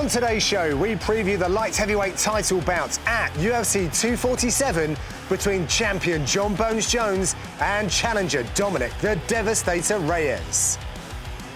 On today's show, we preview the light heavyweight title bout at UFC 247 between champion Jon Jones and challenger Dominick the Devastator Reyes.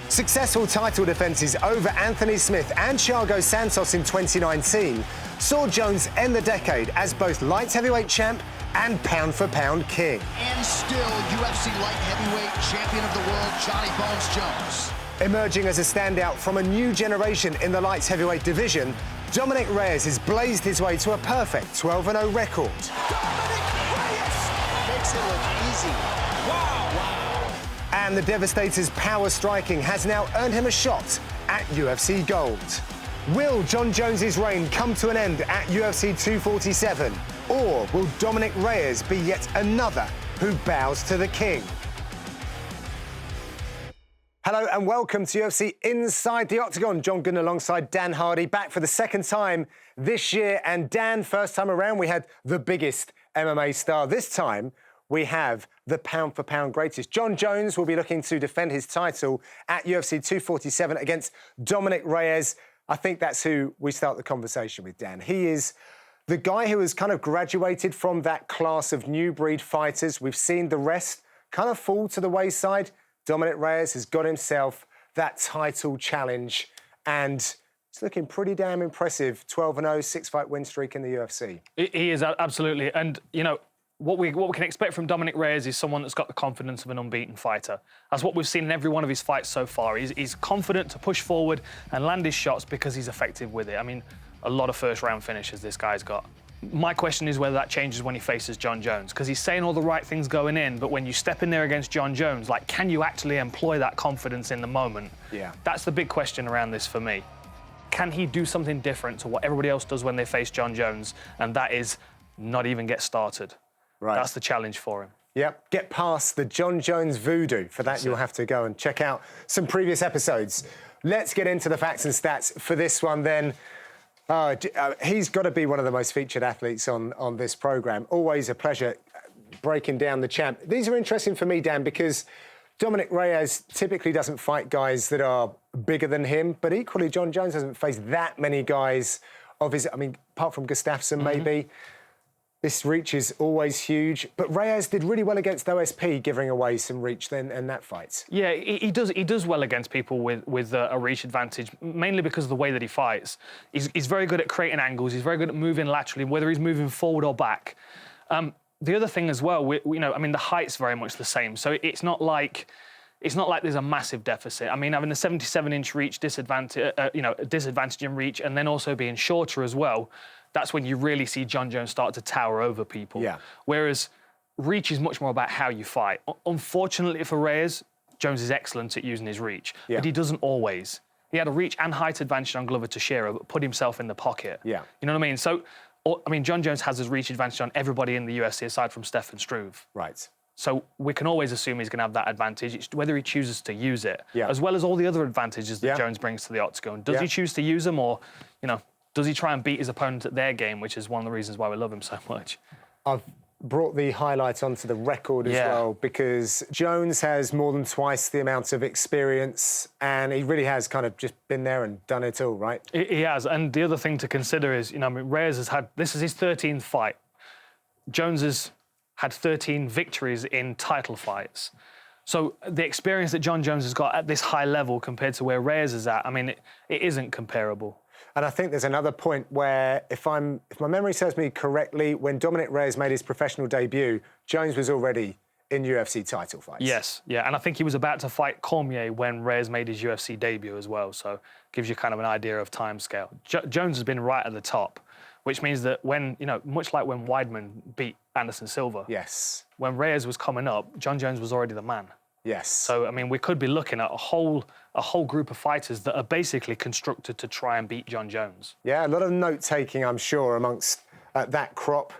Successful title defences over Anthony Smith and Thiago Santos in 2019 saw Jones end the decade as both light heavyweight champ and pound-for-pound king. And still UFC light heavyweight champion of the world, Jon Jones. Emerging as a standout from a new generation in the light heavyweight division, Dominick Reyes has blazed his way to a perfect 12-0 record. Dominick Reyes makes it look easy. Wow. And the Devastator's power striking has now earned him a shot at UFC Gold. Will Jon Jones's reign come to an end at UFC 247? Or will Dominick Reyes be yet another who bows to the king? Hello and welcome to UFC Inside the Octagon. Jon Gooden alongside Dan Hardy, back for the second time this year. And Dan, first time around, we had the biggest MMA star. This time, we have the pound-for-pound greatest. Jon Jones will be looking to defend his title at UFC 247 against Dominick Reyes. I think that's who we start the conversation with, Dan. He is the guy who has kind of graduated from that class of new breed fighters. We've seen the rest kind of fall to the wayside. Dominick Reyes has got himself that title challenge, and it's looking pretty damn impressive. 12-0, 6-fight win streak in the UFC. He is, absolutely. And, you know, what we can expect from Dominick Reyes is someone that's got the confidence of an unbeaten fighter. That's what we've seen in every one of his fights so far. He's confident to push forward and land his shots because he's effective with it. I mean, a lot of first-round finishes this guy's got. My question is whether that changes when he faces Jon Jones, because he's saying all the right things going in, but when you step in there against Jon Jones, like, can you actually employ that confidence in the moment? Yeah. That's the big question around this for me. Can he do something different to what everybody else does when they face Jon Jones? And that is not even get started. Right. That's the challenge for him. Yep, get past the Jon Jones voodoo. For that, you'll have to go and check out some previous episodes. Let's get into the facts and stats for this one then. He's got to be one of the most featured athletes on this programme. Always a pleasure breaking down the champ. These are interesting for me, Dan, because Dominick Reyes typically doesn't fight guys that are bigger than him, but equally Jon Jones hasn't faced that many guys of his... I mean, apart from Gustafsson, maybe. This reach is always huge, but Reyes did really well against OSP, giving away some reach then in that fight. Yeah, he does well against people with a reach advantage, mainly because of the way that he fights. He's very good at creating angles. He's very good at moving laterally, whether he's moving forward or back. The other thing as well, you know, I mean, the height's very much the same, so it's not like there's a massive deficit. I mean, having a 77-inch reach disadvantage, disadvantage in reach, and then also being shorter as well. That's when you really see Jon Jones start to tower over people. Yeah. Whereas reach is much more about how you fight. Unfortunately for Reyes, Jones is excellent at using his reach, but he doesn't always. He had a reach and height advantage on Glover Teixeira, but put himself in the pocket. Yeah. You know what I mean? So, I mean, Jon Jones has his reach advantage on everybody in the UFC aside from Stefan Struve. Right. So we can always assume he's going to have that advantage. It's whether he chooses to use it, as well as all the other advantages that Jones brings to the octagon. Does he choose to use them, or, you know, does he try and beat his opponent at their game, which is one of the reasons why we love him so much? I've brought the highlights onto the record as well, because Jones has more than twice the amount of experience, and he really has kind of just been there and done it all, right? He has, and the other thing to consider is, you know, I mean, Reyes has had, this is his 13th fight. Jones has had 13 victories in title fights. So the experience that Jon Jones has got at this high level compared to where Reyes is at, I mean, it isn't comparable. And I think there's another point where, if my memory serves me correctly, when Dominick Reyes made his professional debut, Jones was already in UFC title fights. Yes, yeah, and I think he was about to fight Cormier when Reyes made his UFC debut as well, so gives you kind of an idea of timescale. Jones has been right at the top, which means that when, you know, much like when Weidman beat Anderson Silva, when Reyes was coming up, Jon Jones was already the man. Yes. So, I mean, we could be looking at a whole group of fighters that are basically constructed to try and beat Jon Jones. Yeah, a lot of note-taking, I'm sure, amongst that crop.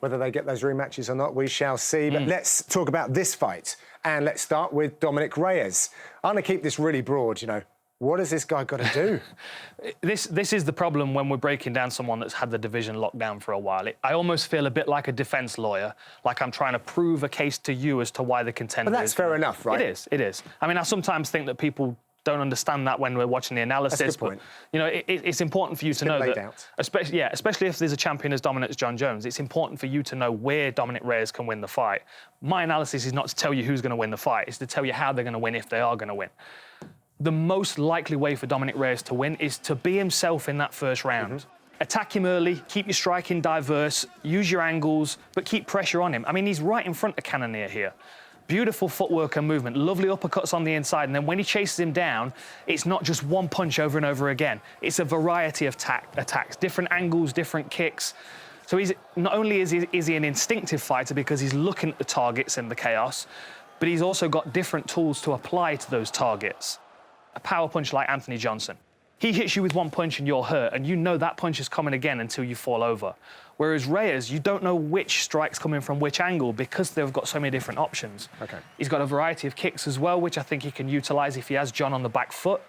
Whether they get those rematches or not, we shall see. But let's talk about this fight. And let's start with Dominick Reyes. I'm going to keep this really broad, you know. What has this guy got to do? This is the problem when we're breaking down someone that's had the division locked down for a while. I almost feel a bit like a defence lawyer, like I'm trying to prove a case to you as to why the contender But that's fair enough, right? It is. I mean, I sometimes think that people don't understand that when we're watching the analysis. That's a good point. But, you know, it's important for you to know that, out. especially if there's a champion as dominant as Jon Jones, it's important for you to know where Dominick Reyes can win the fight. My analysis is not to tell you who's going to win the fight, it's to tell you how they're going to win if they are going to win. The most likely way for Dominick Reyes to win is to be himself in that first round. Attack him early, keep your striking diverse, use your angles, but keep pressure on him. I mean, he's right in front of Cannonier here. Beautiful footwork and movement, lovely uppercuts on the inside, and then when he chases him down, it's not just one punch over and over again. It's a variety of attacks, different angles, different kicks. So he's not only is he an instinctive fighter because he's looking at the targets in the chaos, but he's also got different tools to apply to those targets. A power punch like Anthony Johnson. He hits you with one punch and you're hurt, and you know that punch is coming again until you fall over. Whereas Reyes, you don't know which strike's coming from which angle because they've got so many different options. Okay. He's got a variety of kicks as well, which I think he can utilise if he has Jon on the back foot.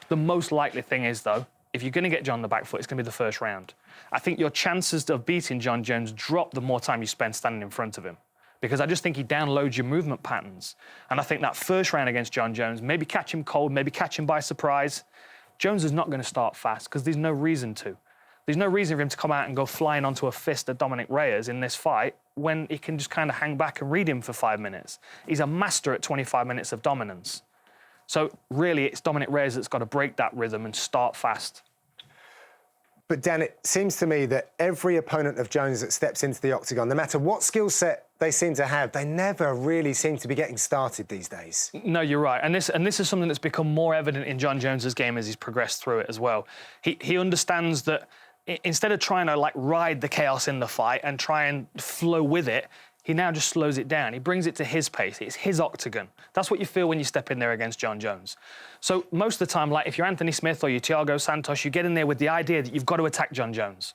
The most likely thing is, though, if you're going to get Jon on the back foot, it's going to be the first round. I think your chances of beating Jon Jones drop the more time you spend standing in front of him, because I just think he downloads your movement patterns. And I think that first round against Jon Jones, maybe catch him cold, maybe catch him by surprise. Jones is not going to start fast because there's no reason to. There's no reason for him to come out and go flying onto a fist at Dominick Reyes in this fight when he can just kind of hang back and read him for 5 minutes. He's a master at 25 minutes of dominance. So really, it's Dominick Reyes that's got to break that rhythm and start fast. But Dan, it seems to me that every opponent of Jones that steps into the octagon, no matter what skill set they seem to have, they never really seem to be getting started these days. No, you're right. And this is something that's become more evident in Jon Jones's game as he's progressed through it as well. He understands that instead of trying to like ride the chaos in the fight and try and flow with it, he now just slows it down. He brings it to his pace. It's his octagon. That's what you feel when you step in there against Jon Jones. So most of the time, like if you're Anthony Smith or you're Thiago Santos, you get in there with the idea that you've got to attack Jon Jones.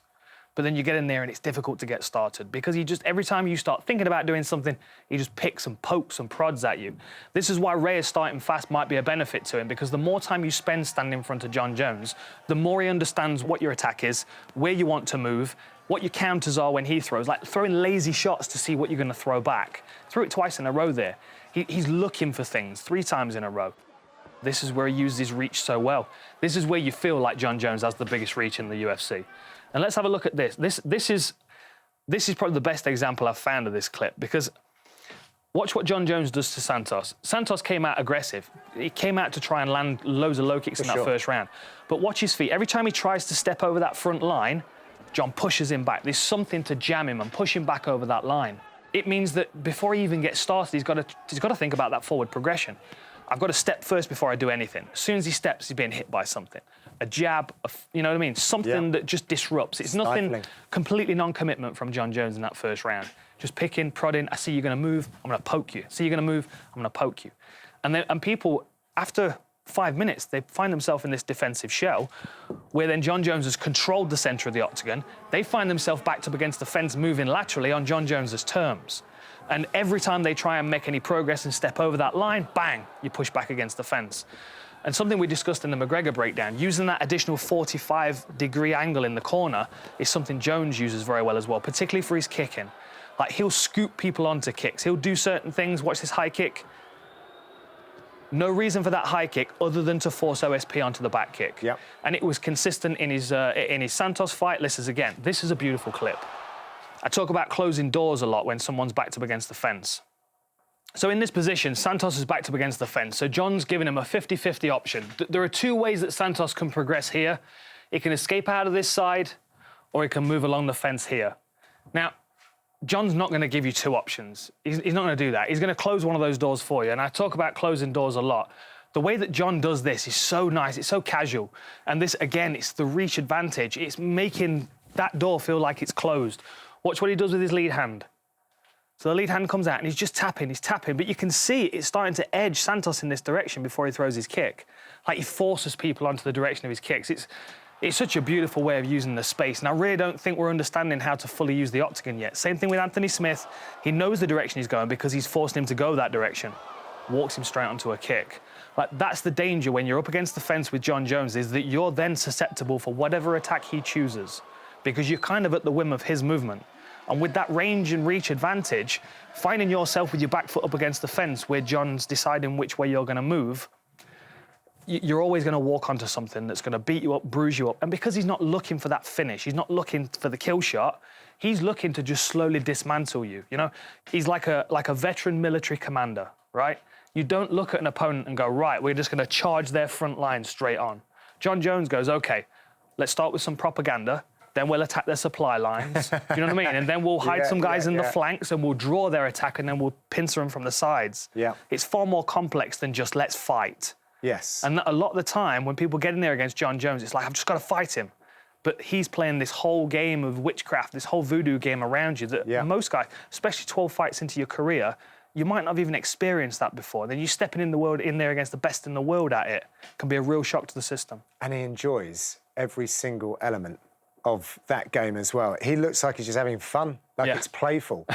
But then you get in there and it's difficult to get started because he just, every time you start thinking about doing something, he just picks and pokes and prods at you. This is why Reyes starting fast might be a benefit to him, because the more time you spend standing in front of Jon Jones, the more he understands what your attack is, where you want to move, what your counters are when he throws, like throwing lazy shots to see what you're going to throw back. Threw it twice in a row there. He's looking for things 3 times in a row. This is where he uses his reach so well. This is where you feel like Jon Jones has the biggest reach in the UFC. And let's have a look at this. This is probably the best example I've found of this clip, because watch what Jon Jones does to Santos. Santos came out aggressive. He came out to try and land loads of low kicks in that first round. But watch his feet. Every time he tries to step over that front line, Jon pushes him back. There's something to jam him and push him back over that line. It means that before he even gets started, he's got to think about that forward progression. I've got to step first before I do anything. As soon as he steps, he's being hit by something. A jab, you know what I mean? Something that just disrupts. It's nothing, completely non-commitment from Jon Jones in that first round. Just picking, prodding, I see you're going to move, I'm going to poke you. See you're going to move, I'm going to poke you. And people, after 5 minutes, they find themselves in this defensive shell where then Jon Jones has controlled the centre of the octagon. They find themselves backed up against the fence, moving laterally on Jon Jones's terms. And every time they try and make any progress and step over that line, bang, you push back against the fence. And something we discussed in the McGregor breakdown, using that additional 45-degree angle in the corner is something Jones uses very well as well, particularly for his kicking. Like, he'll scoop people onto kicks. He'll do certain things. Watch this high kick. No reason for that high kick other than to force OSP onto the back kick. Yep. And it was consistent in his Santos fight. This is a beautiful clip. I talk about closing doors a lot when someone's backed up against the fence. So in this position, Santos is backed up against the fence. So Jon's giving him a 50-50 option. There are 2 ways that Santos can progress here. He can escape out of this side, or he can move along the fence here. Now, Jon's not going to give you 2 options. He's not going to do that. He's going to close one of those doors for you. And I talk about closing doors a lot. The way that Jon does this is so nice. It's so casual. And this, again, it's the reach advantage. It's making that door feel like it's closed. Watch what he does with his lead hand. So the lead hand comes out and he's just tapping, but you can see it's starting to edge Santos in this direction before he throws his kick. Like, he forces people onto the direction of his kicks. It's such a beautiful way of using the space. And I really don't think we're understanding how to fully use the octagon yet. Same thing with Anthony Smith. He knows the direction he's going because he's forced him to go that direction. Walks him straight onto a kick. Like, that's the danger when you're up against the fence with Jon Jones, is that you're then susceptible for whatever attack he chooses, because you're kind of at the whim of his movement. And with that range and reach advantage, finding yourself with your back foot up against the fence where Jon's deciding which way you're going to move, you're always going to walk onto something that's going to beat you up, bruise you up. And because he's not looking for that finish, he's not looking for the kill shot, he's looking to just slowly dismantle you, you know? He's like a veteran military commander, right? You don't look at an opponent and go, right, we're just going to charge their front line straight on. Jon Jones goes, OK, let's start with some propaganda, then we'll attack their supply lines, you know what I mean? And then we'll hide some guys in the flanks and we'll draw their attack and then we'll pincer them from the sides. Yeah. It's far more complex than just let's fight. Yes. And a lot of the time, when people get in there against Jon Jones, it's like, I've just got to fight him. But he's playing this whole game of witchcraft, this whole voodoo game around you that most guys, especially 12 fights into your career, you might not have even experienced that before. Then you stepping in there against the best in the world at it can be a real shock to the system. And he enjoys every single element of that game as well. He looks like he's just having fun, like it's playful.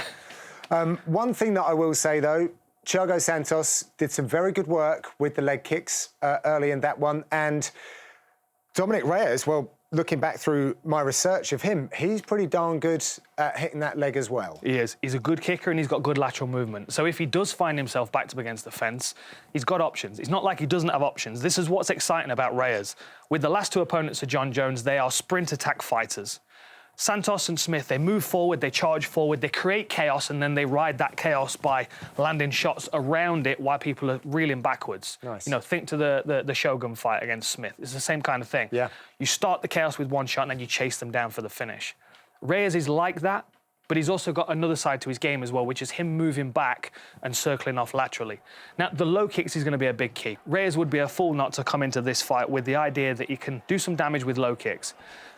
One thing that I will say, though, Thiago Santos did some very good work with the leg kicks early in that one. And Dominick Reyes, well, looking back through my research of him, he's pretty darn good at hitting that leg as well. He is. He's a good kicker and he's got good lateral movement. So if he does find himself backed up against the fence, he's got options. It's not like he doesn't have options. This is what's exciting about Reyes. With the last two opponents of Jon Jones, they are sprint attack fighters. Santos and Smith, they move forward, they charge forward, they create chaos, and then they ride that chaos by landing shots around it while people are reeling backwards. Nice. You know, think to the Shogun fight against Smith. It's the same kind of thing. Yeah. You start the chaos with one shot and then you chase them down for the finish. Reyes is like that, but he's also got another side to his game as well, which is him moving back and circling off laterally. Now, the low kicks is going to be a big key. Reyes would be a fool not to come into this fight with the idea that he can do some damage with low kicks.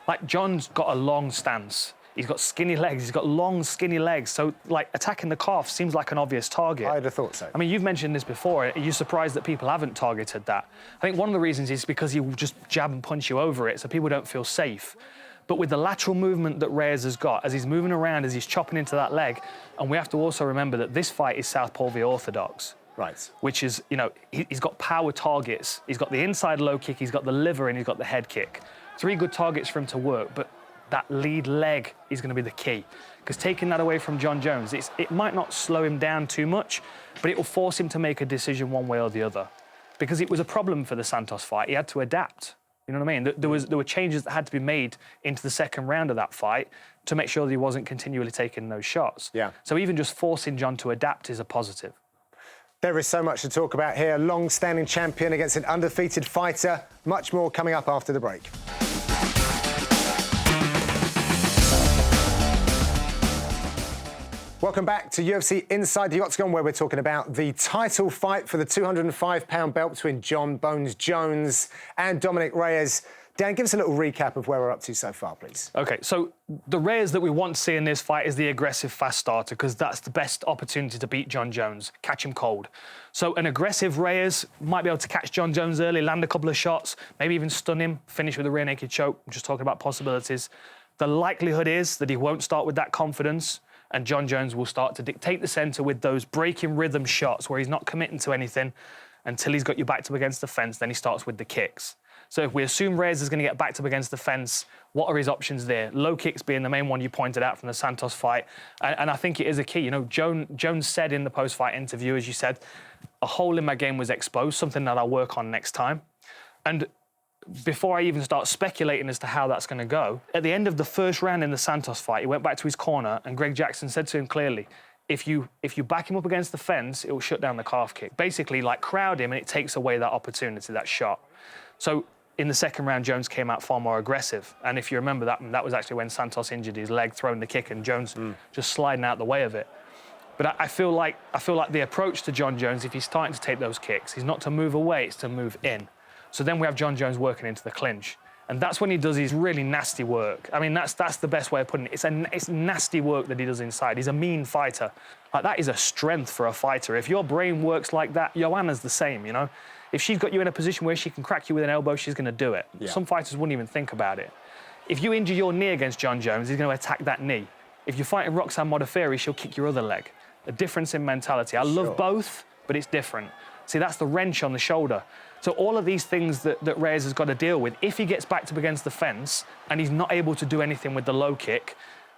Like, Jon's got a long stance. He's got skinny legs. He's got long, skinny legs. So, like, attacking the calf seems like an obvious target. I'd have thought so. I mean, you've mentioned this before. Are you surprised that people haven't targeted that? I think one of the reasons is because he will just jab and punch you over it, so people don't feel safe. But with the lateral movement that Reyes has got, as he's moving around, as he's chopping into that leg, and we have to also remember that this fight is Southpaw v Orthodox. Right. Which is, you know, he's got power targets. He's got the inside low kick, he's got the liver, and he's got the head kick. 3 good targets for him to work, but that lead leg is going to be the key. Because taking that away from Jon Jones, it might not slow him down too much, but it will force him to make a decision one way or the other. Because it was a problem for the Santos fight. He had to adapt. You know what I mean? There were changes that had to be made into the second round of that fight to make sure that he wasn't continually taking those shots. Yeah. So even just forcing Jon to adapt is a positive. There is so much to talk about here. Long-standing champion against an undefeated fighter. Much more coming up after the break. Welcome back to UFC Inside the Octagon, where we're talking about the title fight for the 205-pound belt between Jon "Bones" Jones and Dominick Reyes. Dan, give us a little recap of where we're up to so far, please. OK, so the Reyes that we want to see in this fight is the aggressive fast starter, because that's the best opportunity to beat Jon Jones, catch him cold. So an aggressive Reyes might be able to catch Jon Jones early, land a couple of shots, maybe even stun him, finish with a rear naked choke. I'm just talking about possibilities. The likelihood is that he won't start with that confidence, and Jon Jones will start to dictate the centre with those breaking rhythm shots where he's not committing to anything until he's got you backed up against the fence, then he starts with the kicks. So if we assume Reyes is going to get backed up against the fence, what are his options there? Low kicks being the main one you pointed out from the Santos fight. And I think it is a key. You know, Jones said in the post-fight interview, as you said, a hole in my game was exposed, something that I'll work on next time. And before I even start speculating as to how that's going to go, at the end of the first round in the Santos fight, he went back to his corner and Greg Jackson said to him clearly, if you back him up against the fence, it will shut down the calf kick. Basically, like, crowd him and it takes away that opportunity, that shot. So in the second round, Jones came out far more aggressive. And if you remember that was actually when Santos injured his leg, throwing the kick, and Jones just sliding out the way of it. But I feel like the approach to Jon Jones, if he's starting to take those kicks, is not to move away, it's to move in. So then we have Jon Jones working into the clinch. And that's when he does his really nasty work. I mean, that's the best way of putting it. It's nasty work that he does inside. He's a mean fighter. Like, that is a strength for a fighter. If your brain works like that, Joanna's the same, you know? If she's got you in a position where she can crack you with an elbow, she's going to do it. Yeah. Some fighters wouldn't even think about it. If you injure your knee against Jon Jones, he's going to attack that knee. If you're fighting Roxanne Modafferi, she'll kick your other leg. A difference in mentality. I love both, but it's different. See, that's the wrench on the shoulder. So all of these things that Reyes has got to deal with, if he gets backed up against the fence and he's not able to do anything with the low kick,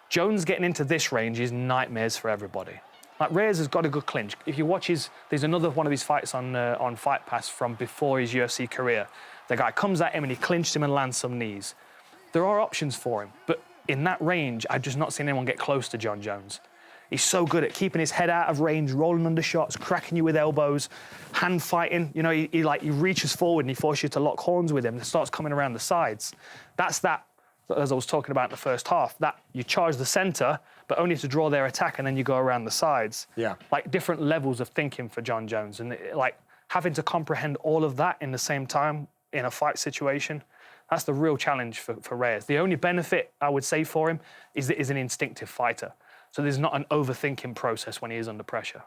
Jones getting into this range is nightmares for everybody. Like, Reyes has got a good clinch. If you watch there's another one of his fights on Fight Pass from before his UFC career. The guy comes at him and he clinched him and lands some knees. There are options for him, but in that range, I've just not seen anyone get close to Jon Jones. He's so good at keeping his head out of range, rolling under shots, cracking you with elbows, hand fighting. You know, he reaches forward and he forces you to lock horns with him and starts coming around the sides. That's that, as I was talking about in the first half, that you charge the center, but only to draw their attack, and then you go around the sides. Yeah. Like, different levels of thinking for Jon Jones. And, like, having to comprehend all of that in the same time in a fight situation, that's the real challenge for Reyes. The only benefit, I would say, for him is that he's an instinctive fighter. So there's not an overthinking process when he is under pressure.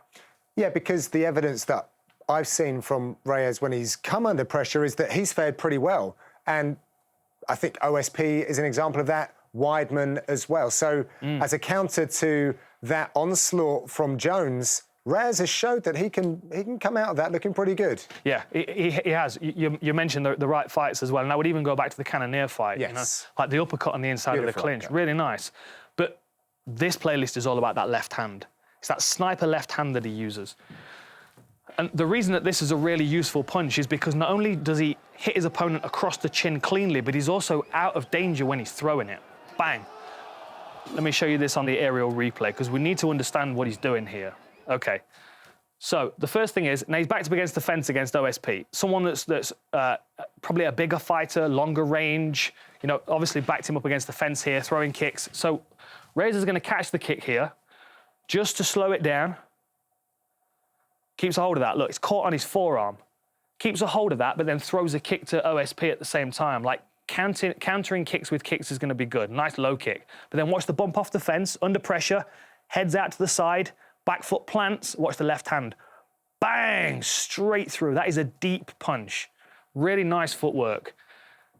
Yeah, because the evidence that I've seen from Reyes when he's come under pressure is that he's fared pretty well. And I think OSP is an example of that, Weidman as well. So as a counter to that onslaught from Jones, Reyes has showed that he can come out of that looking pretty good. Yeah, he has. You mentioned the right fights as well, and I would even go back to the Cannonier fight. Yes. You know, like the uppercut on the inside of the clinch, really nice. But this playlist is all about that left hand. It's that sniper left hand that he uses. And the reason that this is a really useful punch is because not only does he hit his opponent across the chin cleanly, but he's also out of danger when he's throwing it. Bang. Let me show you this on the aerial replay, because we need to understand what he's doing here. Okay. So the first thing is, now he's backed up against the fence against OSP. Someone that's probably a bigger fighter, longer range, you know, obviously backed him up against the fence here, throwing kicks. So Reyes is going to catch the kick here, just to slow it down. Keeps a hold of that. Look, it's caught on his forearm. Keeps a hold of that, but then throws a kick to OSP at the same time. Like, countering kicks with kicks is going to be good. Nice low kick. But then watch the bump off the fence, under pressure, heads out to the side, back foot plants, watch the left hand. Bang! Straight through. That is a deep punch. Really nice footwork.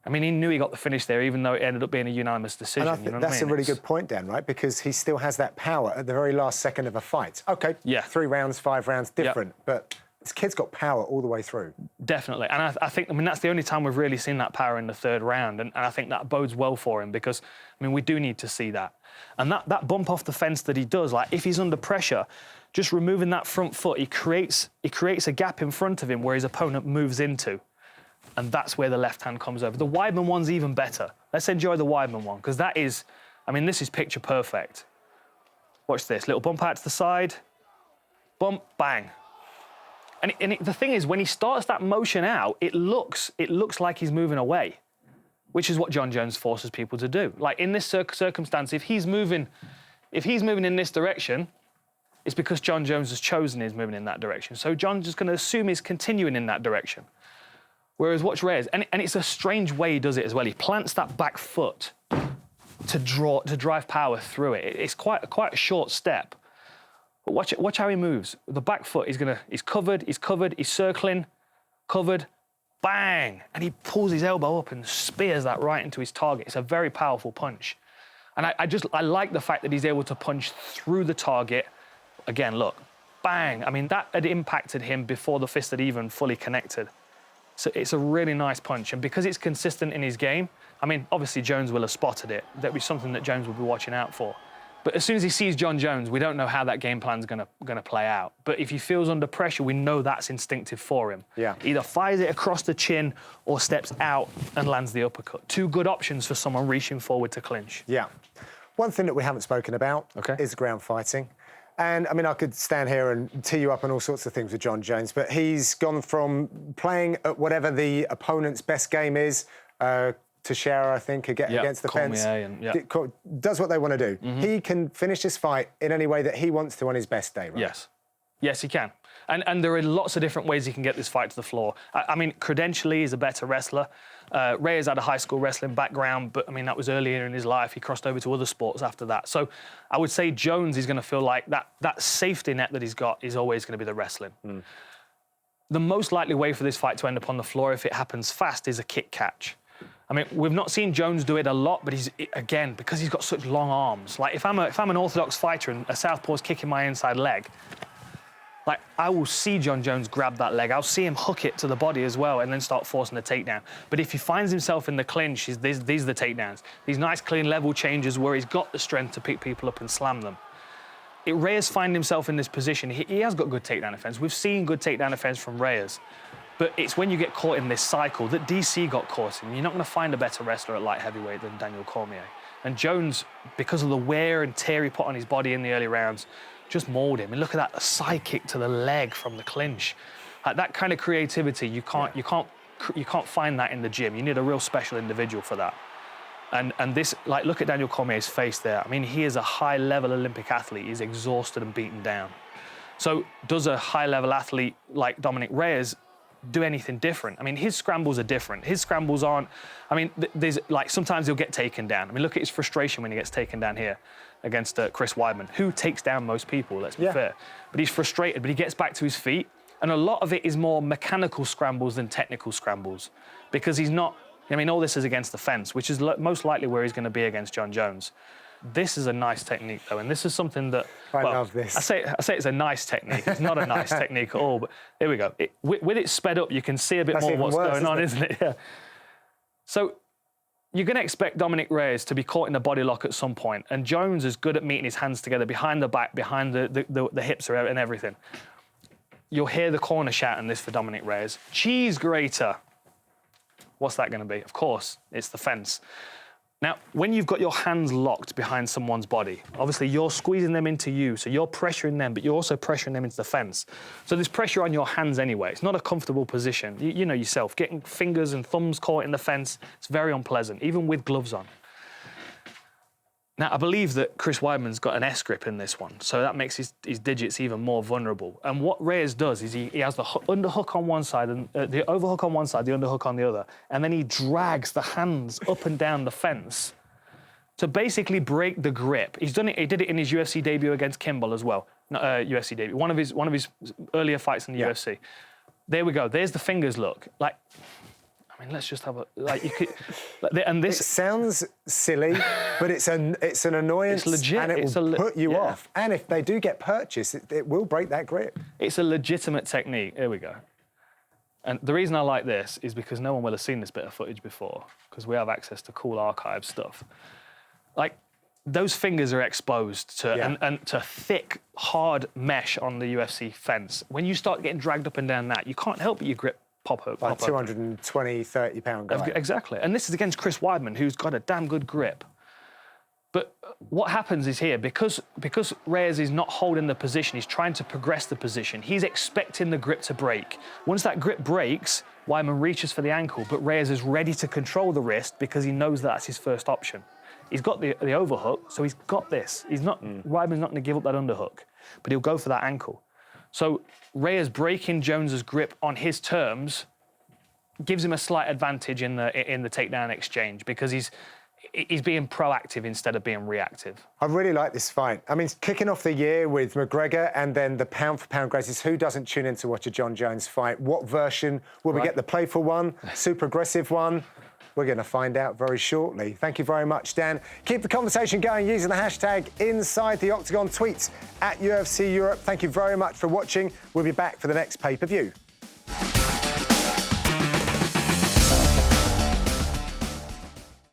I mean, he knew he got the finish there, even though it ended up being a unanimous decision. And I think that's a really good point, Dan, right? Because he still has that power at the very last second of a fight. OK, 3 rounds, 5 rounds, different. But this kid's got power all the way through. Definitely. And I think, I mean, that's the only time we've really seen that power in the 3rd round. And I think that bodes well for him because, I mean, we do need to see that. And that bump off the fence that he does, like, if he's under pressure, just removing that front foot, he creates a gap in front of him where his opponent moves into. And that's where the left hand comes over. The Weidman one's even better. Let's enjoy the Weidman one, because that is, I mean, this is picture perfect. Watch this. Little bump out to the side. Bump, bang. And the thing is, when he starts that motion out, it looks like he's moving away, which is what Jon Jones forces people to do. Like, in this circumstance, if he's moving in this direction, it's because Jon Jones has chosen he's moving in that direction. So Jon's just going to assume he's continuing in that direction. Whereas watch Reyes, and it's a strange way he does it as well. He plants that back foot to drive power through it. It's quite a short step. But watch how he moves. The back foot, he's covered, he's circling, covered, bang! And he pulls his elbow up and spears that right into his target. It's a very powerful punch. And I like the fact that he's able to punch through the target. Again, look, bang! I mean, that had impacted him before the fist had even fully connected. So it's a really nice punch. And because it's consistent in his game, I mean, obviously Jones will have spotted it. That'd be something that Jones will be watching out for. But as soon as he sees Jon Jones, we don't know how that game plan's gonna play out. But if he feels under pressure, we know that's instinctive for him. Yeah. Either fires it across the chin or steps out and lands the uppercut. 2 good options for someone reaching forward to clinch. Yeah. One thing that we haven't spoken about is ground fighting. And, I mean, I could stand here and tee you up on all sorts of things with Jon Jones, but he's gone from playing at whatever the opponent's best game is, Teixeira, I think, against the fence. Does what they want to do. He can finish this fight in any way that he wants to on his best day, right? Yes. Yes, he can. And there are lots of different ways he can get this fight to the floor. I mean, credentially, he's a better wrestler. Reyes had a high school wrestling background, but, I mean, that was earlier in his life. He crossed over to other sports after that. So I would say Jones is going to feel like that safety net that he's got is always going to be the wrestling. The most likely way for this fight to end up on the floor, if it happens fast, is a kick catch. I mean, we've not seen Jones do it a lot, but again, because he's got such long arms. Like, if I'm an orthodox fighter and a southpaw's kicking my inside leg, like, I will see Jon Jones grab that leg. I'll see him hook it to the body as well and then start forcing the takedown. But if he finds himself in the clinch, these are the takedowns. These nice, clean level changes where he's got the strength to pick people up and slam them. Reyes finding himself in this position. He has got good takedown defense. We've seen good takedown defense from Reyes. But it's when you get caught in this cycle that DC got caught in. You're not going to find a better wrestler at light heavyweight than Daniel Cormier. And Jones, because of the wear and tear he put on his body in the early rounds, just mauled him. And look at that, a side kick to the leg from the clinch. That kind of creativity, you can't find that in the gym. You need a real special individual for that. And this, like, look at Daniel Cormier's face there. I mean, he is a high-level Olympic athlete. He's exhausted and beaten down. So does a high-level athlete like Dominick Reyes do anything different? I mean, his scrambles are different. His scrambles aren't, I mean, there's like, sometimes he'll get taken down. I mean, look at his frustration when he gets taken down here against Chris Weidman, who takes down most people, let's be fair. But he's frustrated, but he gets back to his feet. And a lot of it is more mechanical scrambles than technical scrambles, because he's not, I mean, all this is against the fence, which is most likely where he's going to be against Jon Jones. This is a nice technique, though, and this is something that... I love this. I say it's a nice technique. It's not a nice technique at all, but here we go. With it sped up, you can see a bit more what's going on, isn't it? Yeah. So you're going to expect Dominick Reyes to be caught in a body lock at some point, and Jones is good at meeting his hands together behind the back, behind the hips and everything. You'll hear the corner shouting this for Dominick Reyes. Cheese grater. What's that going to be? Of course, it's the fence. Now, when you've got your hands locked behind someone's body, obviously you're squeezing them into you, so you're pressuring them, but you're also pressuring them into the fence. So there's pressure on your hands anyway. It's not a comfortable position. You know yourself, getting fingers and thumbs caught in the fence, it's very unpleasant, even with gloves on. Now, I believe that Chris Weidman's got an S-grip in this one, so that makes his digits even more vulnerable. And what Reyes does is he has the underhook on one side, and the overhook on one side, the underhook on the other, and then he drags the hands up and down the fence to basically break the grip. He's done it. He did it in his UFC debut against Kimball as well. Not UFC debut. One of his earlier fights in the UFC. There we go. There's the fingers. Look, like. I mean, let's just have a, like, you could, and this... It sounds silly, but it's an annoyance. It's legit. And it will put you off. And if they do get purchased, it will break that grip. It's a legitimate technique. Here we go. And the reason I like this is because no one will have seen this bit of footage before, because we have access to cool archive stuff. Like, those fingers are exposed to, and to thick, hard mesh on the UFC fence. When you start getting dragged up and down that, you can't help but your grip pop up. Like 220, 30-pound guy. Exactly. And this is against Chris Weidman, who's got a damn good grip. But what happens is here, because Reyes is not holding the position, he's trying to progress the position, he's expecting the grip to break. Once that grip breaks, Weidman reaches for the ankle, but Reyes is ready to control the wrist because he knows that's his first option. He's got the overhook, so he's got this. He's not, Weidman's not going to give up that underhook, but he'll go for that ankle. So Reyes breaking Jones's grip on his terms gives him a slight advantage in the takedown exchange, because he's being proactive instead of being reactive. I really like this fight. I mean, it's kicking off the year with McGregor and then the pound-for-pound greatest. Who doesn't tune in to watch a Jon Jones fight? What version? Will we get the playful one, super aggressive one? We're going to find out very shortly. Thank you very much, Dan. Keep the conversation going using the hashtag Inside the Octagon. Tweets at UFC Europe. Thank you very much for watching. We'll be back for the next pay-per-view.